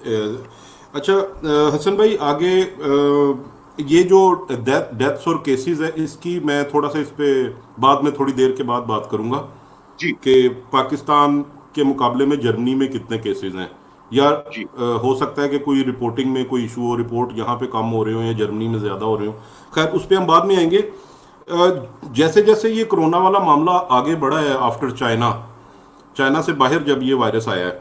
अच्छा, हसन भाई आगे ये जो डेथ्स और केसेस है, इसकी मैं थोड़ा सा इस पे बाद में थोड़ी देर के बाद बात करूंगा जी कि पाकिस्तान के मुकाबले में जर्मनी में कितने केसेस हैं, या जी हो सकता है कि कोई रिपोर्टिंग में कोई इशू हो, रिपोर्ट यहाँ पे कम हो रहे हो या जर्मनी में ज़्यादा हो रहे हो। खैर उस पर हम बाद में आएंगे। जैसे जैसे ये कोरोना वाला मामला आगे बढ़ा है आफ्टर चाइना, चाइना से बाहर जब ये वायरस आया है,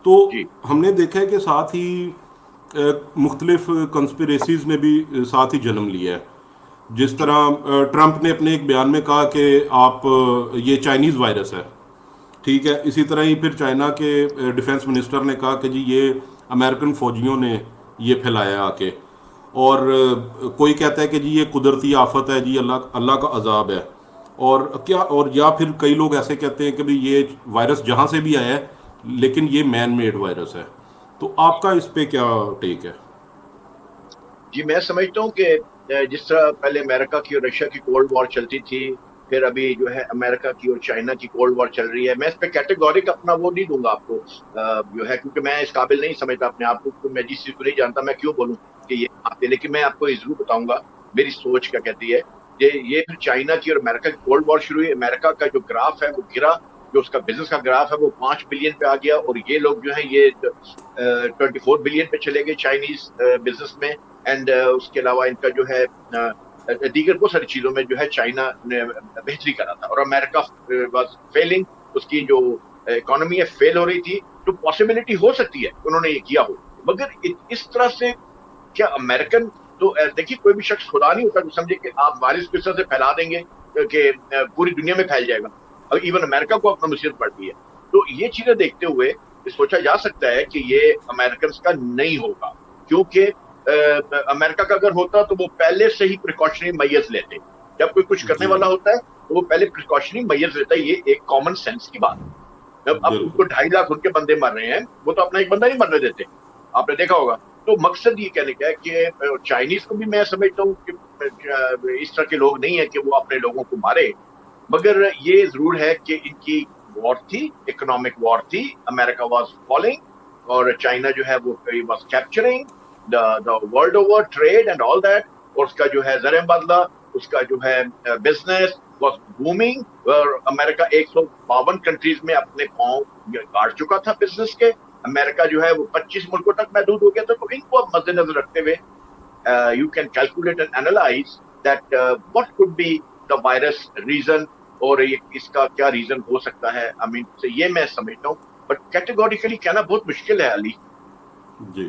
तो जी हमने देखा है कि साथ ही मुख्तलिफ कंस्पिरेसीज ने भी साथ ही जन्म लिया है। जिस जी तरह ट्रंप ने अपने एक बयान में कहा कि आप ये चाइनीज़ वायरस है, ठीक है, इसी तरह ही फिर चाइना के डिफेंस मिनिस्टर ने कहा कि जी ये अमेरिकन फौजियों ने ये फैलाया आके। और कोई कहता है कि जी ये कुदरती आफत है, जी अल्लाह अल्लाह का अजाब है। और क्या, और या फिर कई लोग ऐसे कहते हैं कि भाई ये वायरस जहाँ से भी आया है लेकिन ये मैन मेड वायरस है। तो आपका इस पे क्या टेक है? जी। मैं समझता हूँ कि जिस तरह पहले अमेरिका की और रशिया की कोल्ड वॉर चलती थी, फिर अभी जो है अमेरिका की और चाइना की कोल्ड वॉर चल रही है, मैं इस पे कैटेगोरिक अपना वो नहीं दूंगा आपको, जो है, क्योंकि मैं इस काबिल नहीं समझता अपने आप को, तो मैं जिस चीज को नहीं जानता मैं क्यों बोलूँ कि ये आते। लेकिन मैं आपको ये जरूर बताऊंगा मेरी सोच क्या कहती है कि ये फिर चाइना की और अमेरिका की कोल्ड वॉर शुरू हुई। अमेरिका का जो ग्राफ है वो गिरा, जो उसका बिजनेस का ग्राफ है वो 5 बिलियन पे आ गया, और ये लोग जो है ये 24 बिलियन पे चले गए चाइनीज बिजनेस में। एंड उसके अलावा इनका जो है दीगर बहुत सारी चीजों में जो है चाइना ने बेहतरी करा था, और अमेरिका वाज फेलिंग। उसकी जो इकोनॉमी है फेल हो रही थी। तो पॉसिबिलिटी हो सकती है उन्होंने ये किया हो, मगर इस तरह से क्या अमेरिकन, तो देखिए कोई भी शख्स खुदा नहीं होता जो समझे कि आप वायरस को इस तरह से फैला देंगे कि पूरी दुनिया में फैल जाएगा। और इवन अमेरिका को अपना मुसीबत पड़ती है। तो ये चीजें देखते हुए ये सोचा जा सकता है कि ये अमेरिकन का नहीं होगा, क्योंकि अमेरिका का अगर होता तो वो पहले से ही प्रिकॉशनरी मेजर्स लेते। जब कोई कुछ करने जी, वाला होता है तो वो पहले प्रिकॉशनरी मेजर्स लेता है। ये एक कॉमन सेंस की बात है। अब उनको बिल्कुल। 2.5 लाख उनके बंदे मर रहे हैं, वो तो अपना एक बंदा नहीं मरने देते, आपने देखा होगा। तो मकसद ये कहने का है कि चाइनीज को भी मैं समझता हूँ कि इस तरह के लोग नहीं है कि वो अपने लोगों को मारे, मगर ये जरूर है कि इनकी वॉर थी, इकोनॉमिक वॉर थी। अमेरिका वाज फॉलोइंग और चाइना जो है वो was capturing the world over trade and all that. और उसका जो है जर बदला, उसका जो है बिजनेस वाज बूमिंग। और अमेरिका 152 कंट्रीज में अपने पांव गाड़ चुका था बिजनेस के। अमेरिका जो है वो 25 मुल्कों तक महदूद हो गया था। तो इनको अब मद्देनजर रखते हुए you can calculate and analyze that what could be the virus reason, और ये इसका क्या रीजन हो सकता है। आई मीन ये मैं समझता हूँ, बट कैटेगोरिकली कहना बहुत मुश्किल है अली। जी।